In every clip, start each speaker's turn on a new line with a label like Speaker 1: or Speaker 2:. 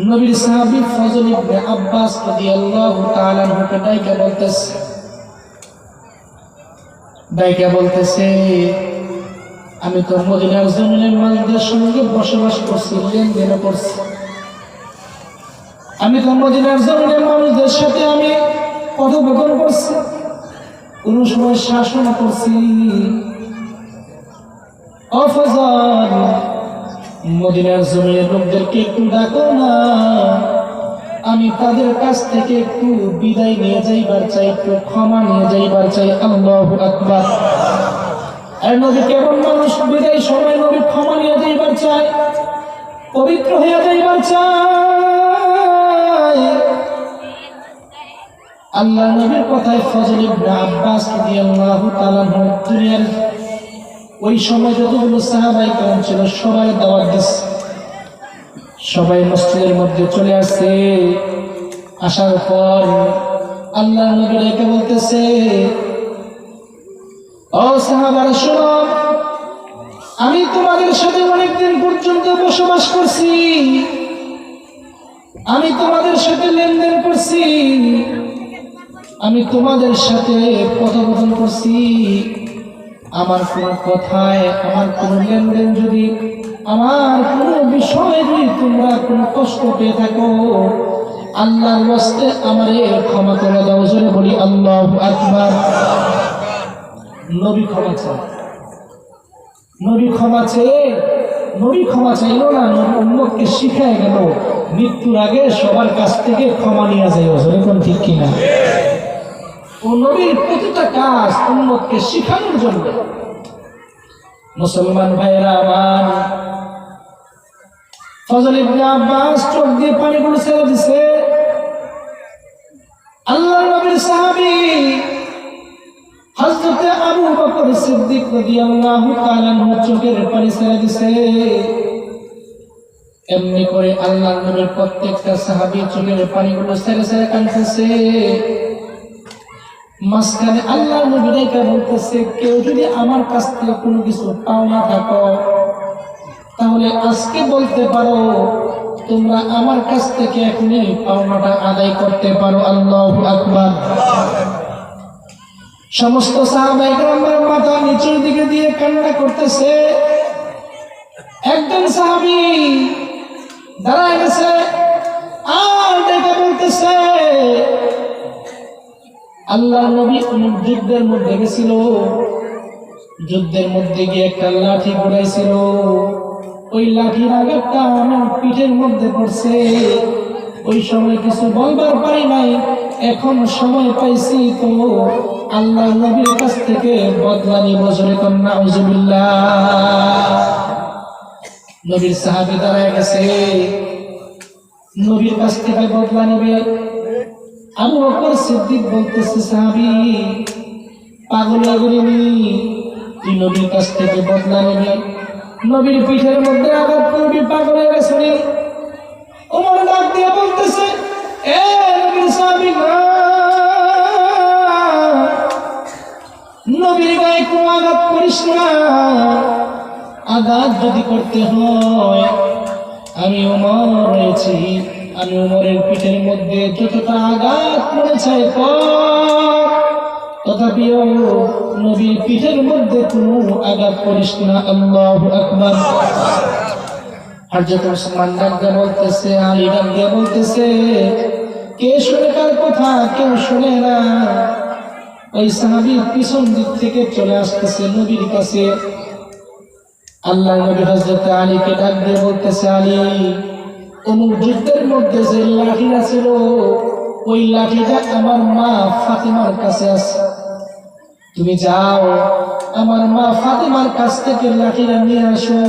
Speaker 1: নবীর সাহাবী ফজল ইবনে আব্বাস রাদিয়াল্লাহু তাআলা আনহুকে ডাইকা বলতেছে আমি তো মদিনার জমিনের মানুষদের সঙ্গে বসবাস করছি, লেনদেন করছি। আমি তো মদিনার জমিনের মানুষদের সাথে আমি কথোপকথন করছি, কোন সময় শাসন করছি। অফজল মদিনার জমিনের লোকদেরকে একটু ডাকো না, আমি তাদের কাছ থেকে একটু বিদায় নিয়ে যাইবার চাই, একটু ক্ষমা নিয়ে যাইবার চাই। আল্লাহু আকবার। আর নবী কেমন মানুষ, বিদায় সময় নবী ক্ষমা নিয়ে যাইবার চাই, পবিত্র হয়ে যাইবার চাই। আল্লাহ নবীর কথায় ফজল ইবনে আব্বাস রাদিয়াল্লাহু তাআলা দুনিয়ার ওই সময় যতগুলো সাহাবায়ে কেরাম ছিল সবাই দাওয়াত দিচ্ছে, সবাই মসজিদের মধ্যে চলে আসছে। আসার পর আল্লাহ নবী ডেকে বলতেছে, ও সাহাবারা শোনো, আমি তোমাদের সাথে অনেকদিন পর্যন্ত বসবাস করছি, আমি তোমাদের সাথে লেনদেন করছি, আমি তোমাদের সাথে কথোপকথন করছি। আমার কোন কথায়, আমার কোন লেনদেন যদি, আমার কোন বিষয়ে যদি তোমরা কোন কষ্ট পেয়ে থাকো, আল্লাহর ওয়াস্তে আমারে ক্ষমা করে দাও। জোরে বলি আল্লাহু আকবার। নবী ক্ষমা চায়, নবী ক্ষমা চেয়ে, নবী ক্ষমা চাইল না, নবী উম্মতকে শিখায় গেল মৃত্যুর আগে সবার কাছ থেকে ক্ষমা নিয়ে যায়। জোরে কোন ঠিক কিনা? ও নবীর প্রতিটা কাজ উম্মতকে শিখানোর জন্য। মুসলমান ভাইরা আমার, ফজল ইবনে আব্বাস চোখ দিয়ে পানিগুলো ছেড়ে দিছে। আল্লাহর নবীর সাহাবী হযরত আবু বকর সিদ্দিক রাদিয়াল্লাহু তাআলা আনহু চোখের পানি ছেড়ে দিছে। এমনি করে আল্লাহর নবীর প্রত্যেকটা সাহাবী চোখের পানিগুলো ছেড়ে ছেড়ে কাঁদতেছে। মাঝখানে আল্লাহর নবী ডাইকা বলতেছে, কেউ যদি আমার কাছ থেকে কোনো কিছু পাওনা থাকো তাহলে আজকে বলতে পারো, তোমরা আমার কাছ থেকে এখনই পাওনাটা আদায় করতে পারো। আল্লাহু আকবার। সমস্ত সাহাবায়ে কেরামের মাথা নিচের দিকে দিয়ে কান্না করতেছে। একজন সাহাবী দাঁড়ায় গেছে আর ডাইকা বলতেছে, আল্লাহ নবী অনেক যুদ্ধের মধ্যে গেছিল, যুদ্ধের মধ্যে গিয়ে একটা লাঠি ঘুরাইছিল, ওই লাঠির আঘাতটা আমার পিঠের মধ্যে পড়ছে। ওই সময় কিছু বলবার পারি নাই, এখন সময় পাইছি তো আল্লাহ নবীর কাছ থেকে বদলা নিব। জোরে কোন নাউজুবিল্লাহ। নবীর সাহাবী দাঁড়ায় গেছে, নবীর কাছ থেকে বদলা নিবে। আবু বকর সিদ্দিক বলতেছে, সাহাবী পাগল লাগেনি, তুই নবীর কাছ থেকে বদলা নিবি, নবীর পিঠের মধ্যে আঘাত করবি, পাগল হয়ে গেছে। ওমর ডাক দিয়ে বলতেছে, এ নবীর সাহাবী, নবীর গায়ে কোনো আঘাত করিস না, আঘাত যদি করতে হয় আমি ওমর রয়েছি, আমি ওমরের পিঠের মধ্যে যতটা আঘাত করেছে তথাপিও নবীর পিঠের মধ্যে কোনো আঘাত করিস না। আল্লাহু আকবার। হযরত ওসমান ডাক দিয়ে বলতেছে, আলী ডাক দিয়ে বলতেছে, কে শুনে কার কথা? কেউ শুনে না। ওই সাহাবী পিছন দিক থেকে চলে আসতেছে নবীর কাছে। আল্লাহ নবী হযরত আলীকে ডাক দিয়ে বলতেছে, আলী, অমুক যুদ্ধের মধ্যে যে লাঠিটা ছিল, ওই লাঠিটা আমার মা ফাতেমার কাছে আছে, তুমি যাও আমার মা ফাতেমার কাছ থেকে লাঠিটা নিয়ে আসো,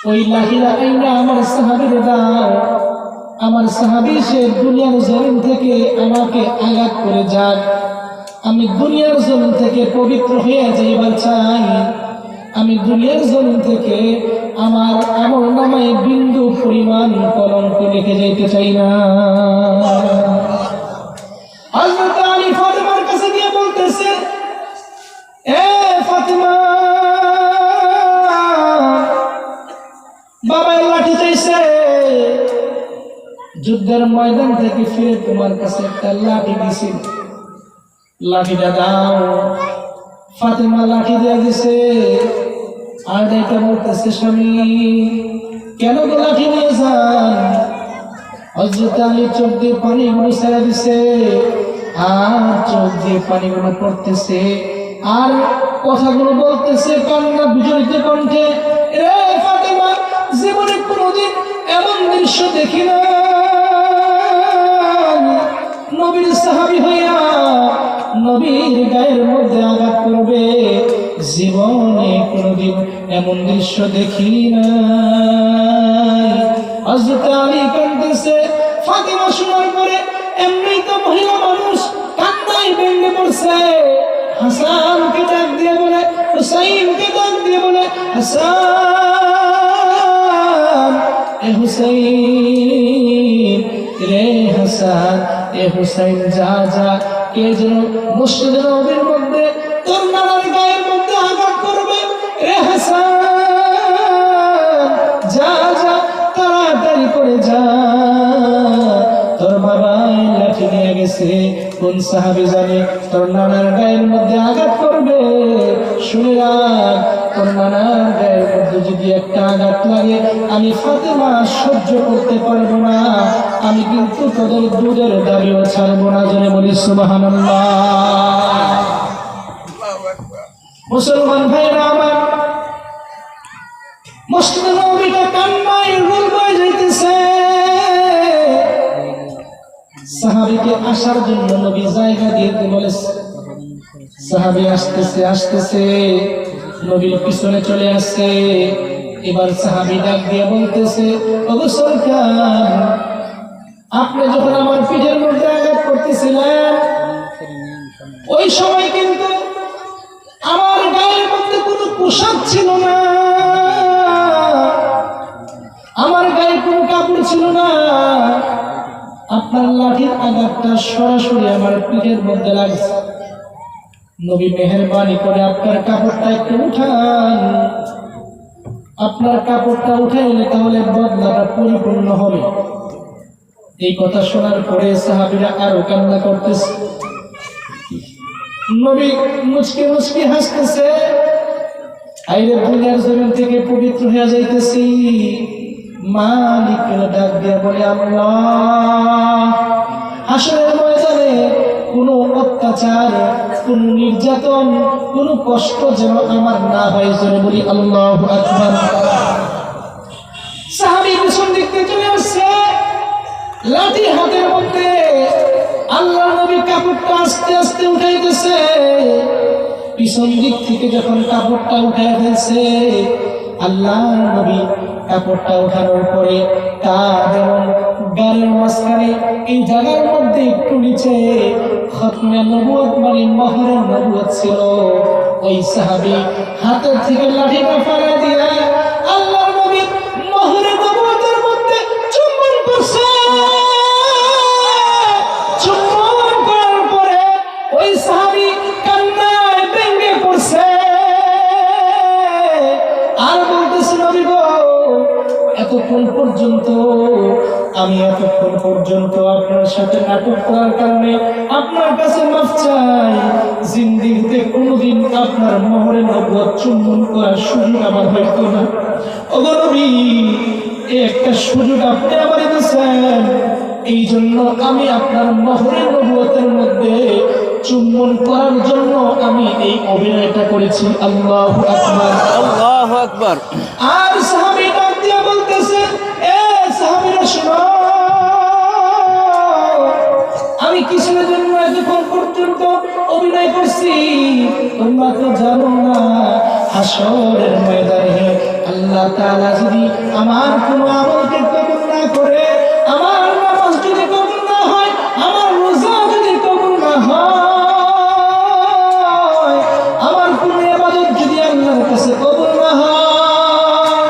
Speaker 1: ওই লাঠিটা আইনা আমার সাহাবীরে দাও। আমার সাহাবী সে দুনিয়ার জমিন থেকে আমাকে আঘাত করে যাক, আমি দুনিয়ার জমিন থেকে পবিত্র হয়ে যাইবার চাই, আমি দুনিয়ার জমিন থেকে আমার আমলনামায় বিন্দু পরিমাণ কলঙ্ক লিখে যেতে চাই না। হযরত আলী ফাতেমার কাছে গিয়ে বলতেছে, এ ফাতেমা, বাবা লাঠি চাইছে, যুদ্ধের ময়দান থেকে ফিরে তোমার কাছে একটা লাঠি দিছিল, লাঠিটা দাও। ফাতেমা লাঠি দিয়ে দিছে, আর এটা বলতেছে স্বামী কেন তো লাঠি নিয়ে যান? হযরত আলী চোখ দিয়ে পানিগুলো ছেড়ে দিছে, আর চোখ দিয়ে পানিগুলো পড়তেছে, আর কথাগুলো বলতেছে কান্না বিজড়িত কণ্ঠে, রে ফাতেমা, জীবনে কোনোদিন এমন দৃশ্য দেখি না, নবীর সাহাবী হইয়া নবীর গায়ের মধ্যে আঘাত করবে, জীবনে কোনোদিন এমন দৃশ্য দেখি না। হযরত আলী কাঁদতেছে। ফাতেমা শোনার পরে এমনি তো মহিলা মানুষ কান্নায় ভেঙে পড়ছে। হাসানকে ডাক দিয়ে বলে, হুসাইনকে ডাক দিয়ে বলে, হাসান, এ হুসাইন, রে হাসান, এ হুসাইন, যা যা, কে যেন মসজিদে নববীর মধ্যে তোর নানার গায়ের মধ্যে আঘাত করবে, রে হাসান, যা যা, তাড়াতাড়ি করে যা, তোর বাবা লাঠি নিয়ে গেছে। কোন সাহাবী জানে তোর নানার গায়ের মধ্যে আঘাত করবে? শুনে রাখ, তোর নানার গায়ের মধ্যে যদি একটা আঘাত লাগে, আমি ফাতেমা সহ্য করতে পারবো না, আমি কিন্তু তোদের দুধের দাবিও ছাড়বো না। জনে বলি সুবহানাল্লাহ। মুসলমান ভাইরা আমার, মসজিদে নববীটা কান্নায় রোল বয়ে যাইতেছে। সাহাবীকে আসার জন্য নবী জায়গা দিয়ে বলেছে। সাহাবী আসতেছে আসতেছে, নবীর পিছনে চলে আসছে। এবার সাহাবী ডাক দিয়ে বলতেছে, ওগো সরকার, আপনি যখন আমার পিঠের মধ্যে আঘাত করতেছিলেন, ওই সময় কিন্তু আমার গায়ের মধ্যে কোনো পোশাক ছিল না, আমার গায়ে কোনো কাপড় ছিল না, আপনার লাঠির আঘাতটা সরাসরি আমার পিঠের মধ্যে লাগছে। নবী মেহেরবানি করে আপনার কাপড়টা একটু উঠান, আপনার কাপড়টা উঠাইলে তাহলে বদলাটা পরিপূর্ণ হবে। এই কথা শোনার পরে সাহাবীরা আরো কান্না করতেছে। নবী মুচকি মুচকি হাসতেছে, আইরে দুনিয়ার জমিন থেকে পবিত্র হয়ে যাইতেছি। মালিকের ডাক দিয়ে বলে, আল্লাহ, হাসরের ময়দানে কোনো অত্যাচার, কোনো নির্যাতন, কোনো কষ্ট যেন আমার না হয়। জোরে বলি আল্লাহু আকবার। সাহাবী পিছন দিক থেকে চলে আসছে, লাঠি হাতের মধ্যে। আল্লাহর নবী কাপড়টা আস্তে আস্তে উঠাইতেছে। পিছন দিক থেকে যখন কাপড়টা উঠাই ফেলছে, আল্লাহর নবী কাপড়টা উঠানোর পরে তার যেমন গালের মাঝখানে এই জায়গার মধ্যে একটু নিচে খতমে নবুয়ত মানে মোহরের নবুয়ত ছিল। ওই সাহাবী হাতের থেকে লাঠিটা ফালা দিয়া আল্লাহর নবী মোহরের নবুয়তের মধ্যে চুম্বন করছে। চুম্বন করার পরে ওই সাহাবী কান্নায় ভেঙে পড়ছে, আর বলতেছে, নবী গো, এতক্ষণ পর্যন্ত আপনার সাথে নাটক করার কারণে আপনার কাছে মাফ চাই। জিন্দেগিতে কোনোদিন আপনার মোহরে নবুয়ত চুম্বন করার সুযোগ আমার হইতো না। ওগো নবী, একটা সুযোগ আপনি আমারে দিয়েছেন, এই জন্য আমি আপনার মোহরে নবুয়তের মধ্যে চুম্বন করার জন্য আমি এই অভিনয়টা করেছি। আল্লাহু আকবার,
Speaker 2: আল্লাহু আকবার।
Speaker 1: আর সাহাবী ডাক দিয়ে বলতেছে, এ সাহাবীরা শোনো, আমি কিসের জন্য এতক্ষণ পর্যন্ত অভিনয় করছি তোমরা তো জানো না। হাসরের ময়দানে আল্লাহ তাআলা যদি আমার কোনো আমলকে কবুল না করে, আমার নামাজ যদি কবুল না হয়, আমার রোজা যদি কবুল না হয়, আমার কোনো ইবাদত যদি আল্লাহর কাছে কবুল না হয়,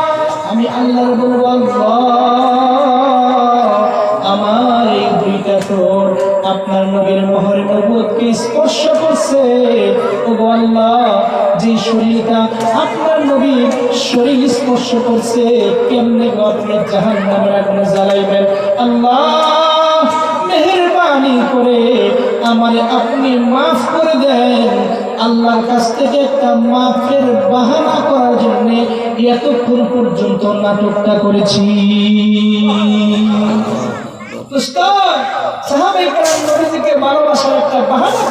Speaker 1: আমি আল্লাহর বলবো, আল্লাহ, আমার এই দুইটা ঠোঁট আপনার নবীর মোহরে নবুয়তকে স্পর্শ করছে। ওগো আল্লাহ, যে শরীরটা আপনার নবীর শরীর স্পর্শ করছে, কেমনে আপনি জাহান্নামের আগুনে জ্বালাইবেন? আল্লাহ, করে আমারে আপনি মাফ করে দেন। আল্লাহর কাছ থেকে একটা মাফের বাহানা করার জন্য এতক্ষণ পর্যন্ত নাটকটা করেছি। সাহাবায়ে কেরাম নবীজিকে ভালোবাসার একটা বাহানা